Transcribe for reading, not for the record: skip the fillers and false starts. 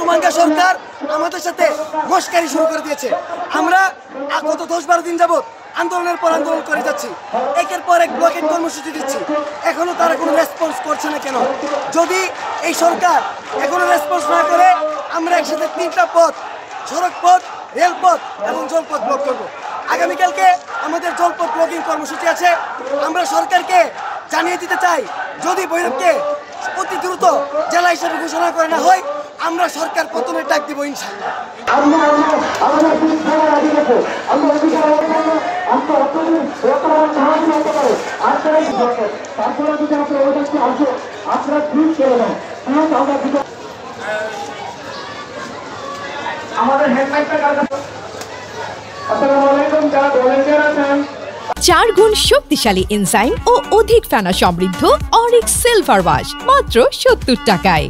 কুমাঙ্গা সরকার আমাদের সাথে মস্কারি শুরু করে দিয়েছে। আমরা গত 10-12 দিন যাবত আন্দোলনের পর আন্দোলন করে যাচ্ছি, একের পর এক ব্লকেট কর্মসূচি দিচ্ছি, এখনো তারা কোনো রেসপন্স করছে না কেন? যদি এই সরকার এখনো রেসপন্স না করে আমরা একসাথে 3টা পথ, সড়ক পথ, রেলপথ এবং জলপথ ব্লক করব। আগামীকালকে আমাদের জলপথ ব্লকিং কর্মসূচি আছে। আমরা সরকারকে জানিয়ে দিতে চাই, যদি ভৈরবকে অতি দ্রুত জেলা হিসেবে ঘোষণা করে না হয়, আমরা সরকার পতনের ডাক দিব ইনশাআল্লাহ। আমাদের হেডলাইনটা আসসালামু আলাইকুম, যারা ভলান্টিয়ার আছেন 4 গুণ শক্তিশালী এনজাইম ও অধিক ফেনা সমৃদ্ধ অরিক সিলভার ওয়াশ মাত্র 70 টাকায়।